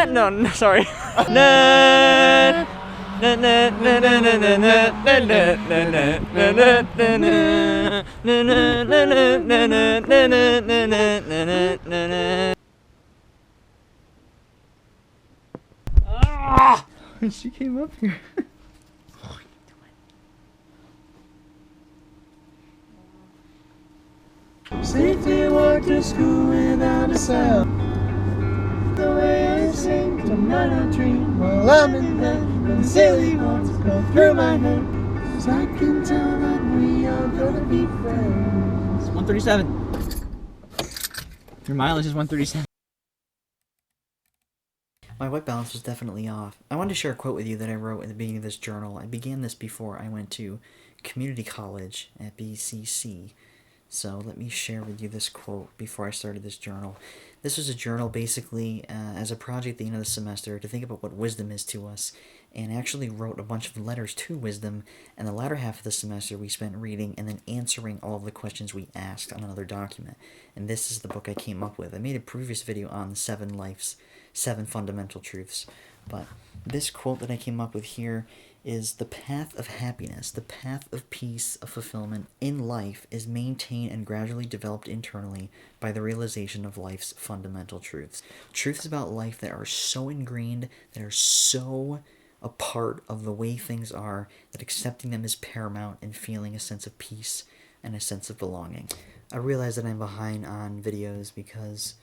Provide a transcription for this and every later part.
No, sorry. She came up here. Safely walk to school without a sound. The way I sing to my dream while I'm in bed, and silly thoughts go through my head. So I can tell that we are gonna be friends. 137. Your mileage is 137. My white balance was definitely off. I wanted to share a quote with you that I wrote at the beginning of this journal. I began this before I went to community college at BCC. So let me share with you this quote before I started this journal. This was a journal basically as a project at the end of the semester to think about what wisdom is to us, and I actually wrote a bunch of letters to wisdom, and the latter half of the semester we spent reading and then answering all of the questions we asked on another document. And this is the book I came up with. I made a previous video on the 7 fundamental truths, but this quote that I came up with here is: the path of happiness, the path of peace, of fulfillment in life is maintained and gradually developed internally by the realization of life's fundamental truths. Truths about life that are so ingrained, that are so a part of the way things are, that accepting them is paramount and feeling a sense of peace and a sense of belonging. I realize that I'm behind on videos because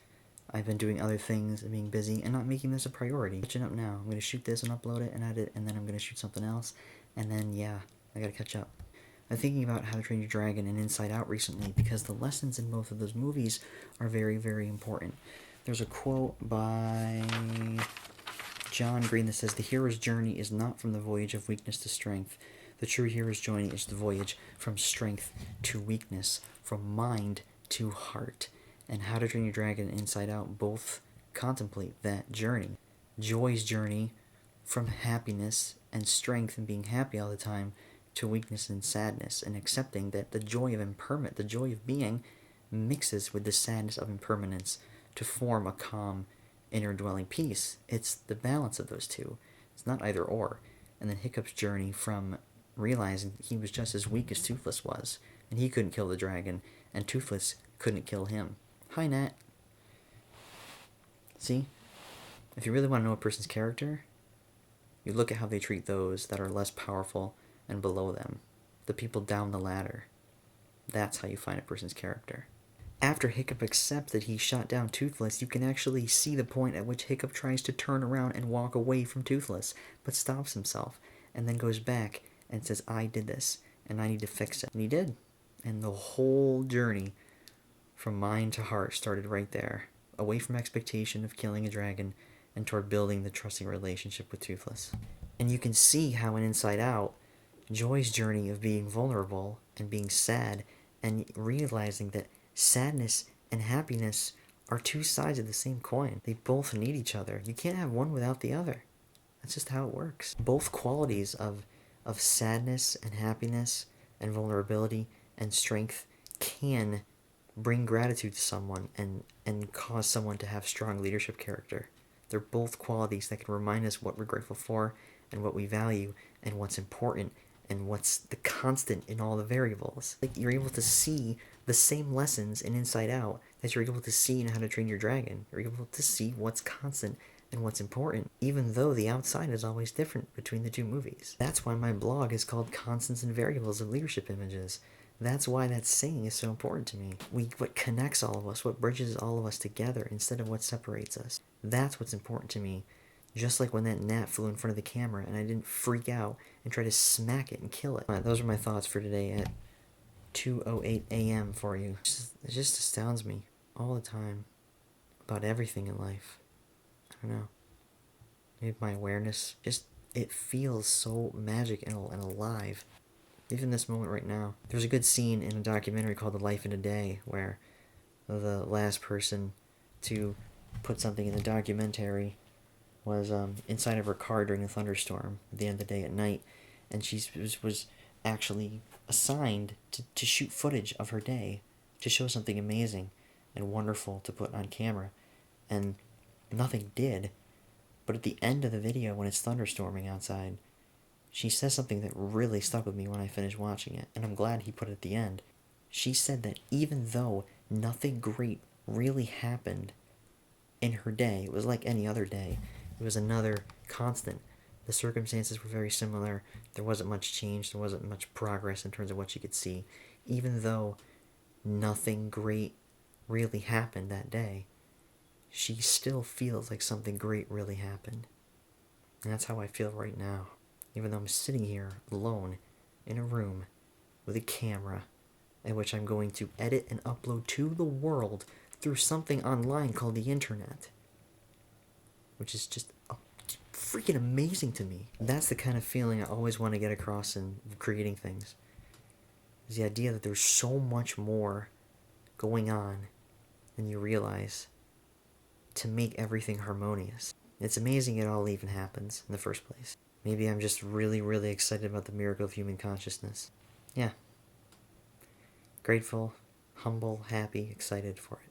I've been doing other things and being busy and not making this a priority. Catching up now. I'm going to shoot this and upload it and edit, and then I'm going to shoot something else. And then, yeah, I got to catch up. I'm thinking about How to Train Your Dragon and Inside Out recently because the lessons in both of those movies are very, very important. There's a quote by John Green that says, "The hero's journey is not from the voyage of weakness to strength. The true hero's journey is the voyage from strength to weakness, from mind to heart." And How to Train Your Dragon and Inside Out both contemplate that journey. Joy's journey from happiness and strength and being happy all the time to weakness and sadness, and accepting that the joy of impermanence, the joy of being, mixes with the sadness of impermanence to form a calm, inner dwelling peace. It's the balance of those two. It's not either or. And then Hiccup's journey from realizing he was just as weak as Toothless was, and he couldn't kill the dragon, and Toothless couldn't kill him. Hi, Nat. See? If you really want to know a person's character, you look at how they treat those that are less powerful and below them. The people down the ladder. That's how you find a person's character. After Hiccup accepts that he shot down Toothless, you can actually see the point at which Hiccup tries to turn around and walk away from Toothless, but stops himself, and then goes back and says, "I did this, and I need to fix it." And he did. And the whole journey from mind to heart started right there, away from expectation of killing a dragon and toward building the trusting relationship with Toothless. And you can see how in Inside Out, Joy's journey of being vulnerable and being sad and realizing that sadness and happiness are two sides of the same coin. They both need each other. You can't have one without the other. That's just how it works. Both qualities of sadness and happiness and vulnerability and strength can bring gratitude to someone and cause someone to have strong leadership character. They're both qualities that can remind us what we're grateful for and what we value and what's important and what's the constant in all the variables. Like, you're able to see the same lessons in Inside Out that you're able to see in How to Train Your Dragon. You're able to see what's constant and what's important, even though the outside is always different between the two movies. That's why my blog is called Constants and Variables of Leadership Images. That's why that saying is so important to me. What connects all of us, what bridges all of us together instead of what separates us. That's what's important to me. Just like when that gnat flew in front of the camera and I didn't freak out and try to smack it and kill it. Those are my thoughts for today at 2:08 a.m. for you. It just astounds me all the time about everything in life. I don't know. Maybe my awareness, it feels so magic and alive. Even this moment right now. There's a good scene in a documentary called The Life in a Day where the last person to put something in the documentary was inside of her car during a thunderstorm at the end of the day at night, and she was actually assigned to shoot footage of her day to show something amazing and wonderful to put on camera, and nothing did. But at the end of the video, when it's thunderstorming outside, she says something that really stuck with me when I finished watching it, and I'm glad he put it at the end. She said that even though nothing great really happened in her day, it was like any other day. It was another constant. The circumstances were very similar. There wasn't much change. There wasn't much progress in terms of what she could see. Even though nothing great really happened that day, she still feels like something great really happened. And that's how I feel right now. Even though I'm sitting here alone in a room with a camera in which I'm going to edit and upload to the world through something online called the internet, which is just freaking amazing to me. That's the kind of feeling I always want to get across in creating things, is the idea that there's so much more going on than you realize to make everything harmonious. It's amazing it all even happens in the first place. Maybe I'm just really, really excited about the miracle of human consciousness. Yeah. Grateful, humble, happy, excited for it.